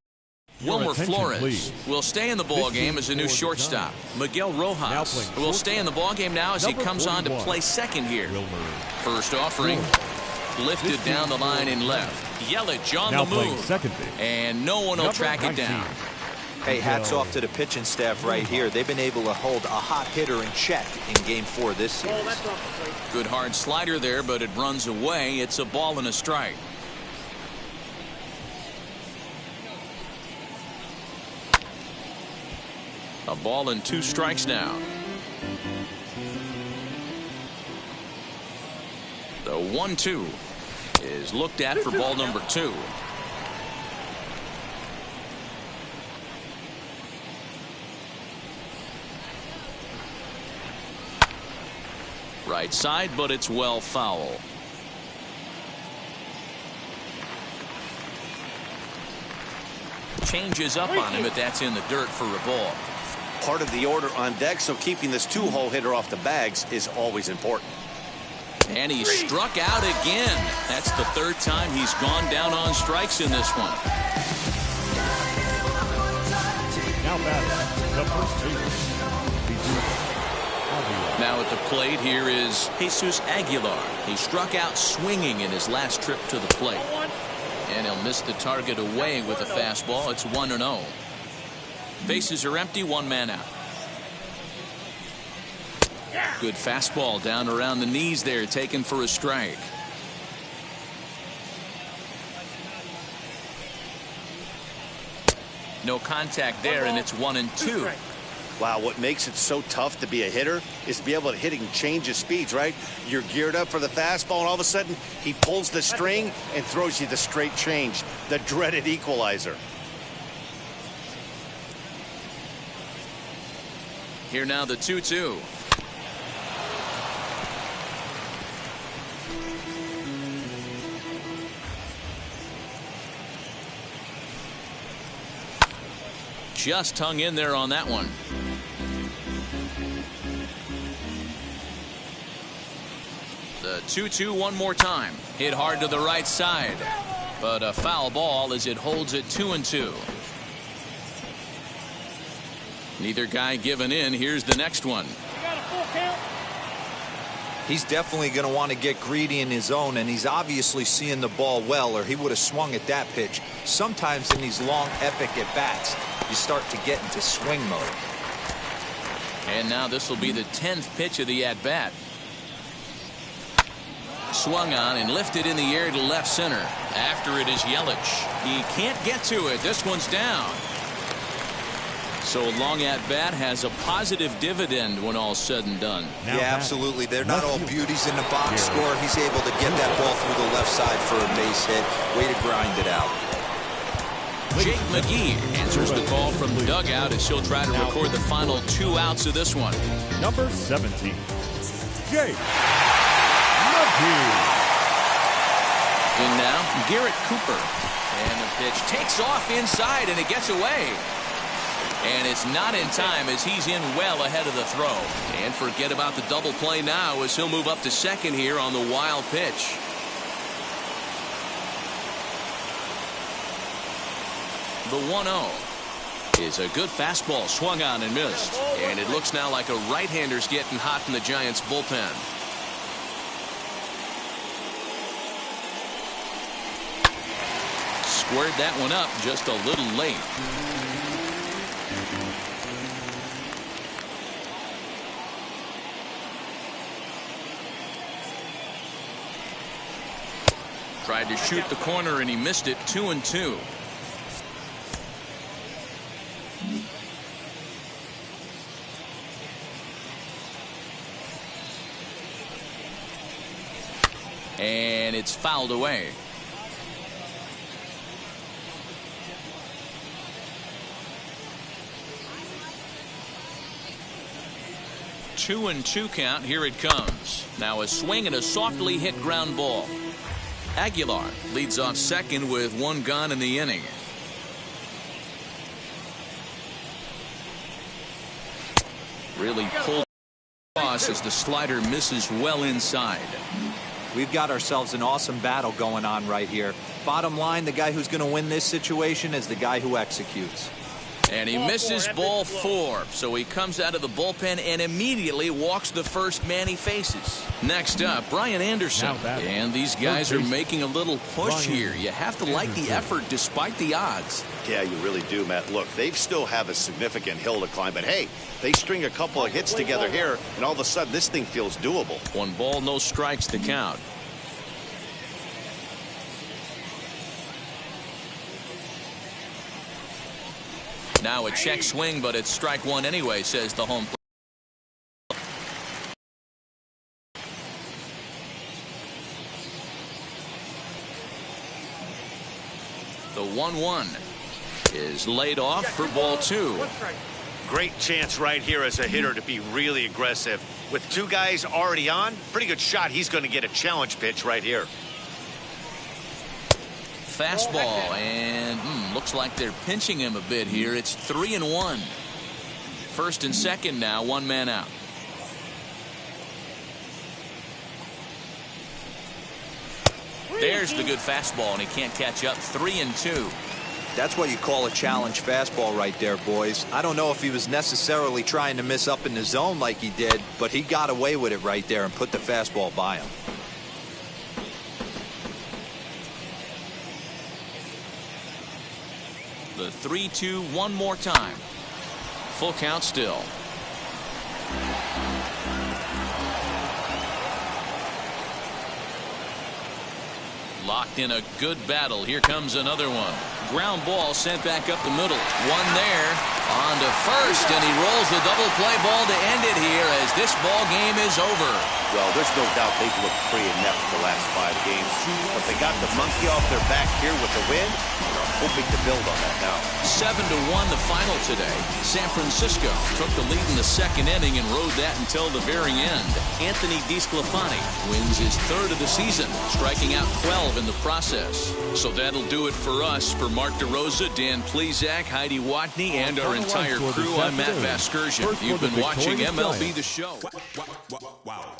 Wilmer Flores will stay in the ball game as a new shortstop. Miguel Rojas will stay in the ball game now as he comes on to play second here. First offering. Lifted down the line in left. Yelich on the move. And no one will track it down. Hey, hats off to the pitching staff right here. They've been able to hold a hot hitter in check in Game 4 this series. Good hard slider there, but it runs away. It's a ball and a strike. A ball and 2 strikes now. The 1-2 is looked at for ball number 2. Right side, but it's well foul. Changes up on him, but that's in the dirt for a ball. part of the order on deck, so keeping this two-hole hitter off the bags is always important. And he struck out again. That's the third time he's gone down on strikes in this one. Now batting, the first baseman. Now at the plate here is Jesus Aguilar. He struck out swinging in his last trip to the plate. And he'll miss the target away with a fastball. It's 1-0. Bases are empty, one man out. Good fastball down around the knees there, taken for a strike. No contact there, and it's 1-2. Wow, what makes it so tough to be a hitter is to be able to hit and change his speeds, right? You're geared up for the fastball, and all of a sudden, he pulls the string and throws you the straight change, the dreaded equalizer. Here now the 2-2. Just hung in there on that one. The 2-2 one more time. Hit hard to the right side. But a foul ball as it holds it 2-2. Neither guy giving in. Here's the next one. He's definitely going to want to get greedy in his zone, and he's obviously seeing the ball well, or he would have swung at that pitch. Sometimes in these long, epic at-bats, you start to get into swing mode. And now this will be the 10th pitch of the at-bat. Swung on and lifted in the air to left center. After it is Yelich. He can't get to it. This one's down. So a long at-bat has a positive dividend when all's said and done. Yeah, absolutely. They're not all beauties in the box score. He's able to get that ball through the left side for a base hit. Way to grind it out. Jake McGee answers the call from the dugout as he'll try to record the final 2 outs of this one. Number 17, Jake McGee. In now, Garrett Cooper. And the pitch takes off inside, and it gets away. And it's not in time as he's in well ahead of the throw. And forget about the double play now as he'll move up to second here on the wild pitch. The 1-0 is a good fastball swung on and missed. And it looks now like a right-hander's getting hot in the Giants bullpen. Squared that one up just a little late. Tried to shoot the corner and he missed it. 2-2. And it's fouled away. Two and two count. Here it comes. Now a swing and a softly hit ground ball. Aguilar leads off second with one gone in the inning. Really pulled across as the slider misses well inside. We've got ourselves an awesome battle going on right here. Bottom line, the guy who's going to win this situation is the guy who executes. And he misses ball 4, so he comes out of the bullpen and immediately walks the first man he faces. Next up, Brian Anderson. And these guys are making a little push here. You have to like the effort despite the odds. Yeah, you really do, Matt. Look, they still have a significant hill to climb, but hey, they string a couple of hits together here, and all of a sudden this thing feels doable. 1 ball, no strikes to count. Now a check swing, but it's strike 1 anyway, says the home plate. The 1-1 is laid off for ball 2. Great chance right here as a hitter to be really aggressive. With 2 guys already on, pretty good shot. He's going to get a challenge pitch right here. Fastball, and looks like they're pinching him a bit here. It's 3-1. First and second now, one man out. There's the good fastball, and he can't catch up. 3-2. That's what you call a challenge fastball right there, boys. I don't know if he was necessarily trying to miss up in the zone like he did, but he got away with it right there and put the fastball by him. The 3-2 one more time. Full count still. Locked in a good battle. Here comes another one. Ground ball sent back up the middle. One there. On to first, and he rolls the double play ball to end it here as this ball game is over. Well, there's no doubt they've looked pretty inept the last 5 games. But they got the monkey off their back here with the win. Hoping to build on that now. 7-1 the final today. San Francisco took the lead in the second inning and rode that until the very end. Anthony DeSclafani wins his 3rd of the season, striking out 12 in the process. So that'll do it for us. For Mark DeRosa, Dan Plesac, Heidi Watney, and our entire crew, I'm Matt Vasgersian. You've been watching MLB The Show. Wow.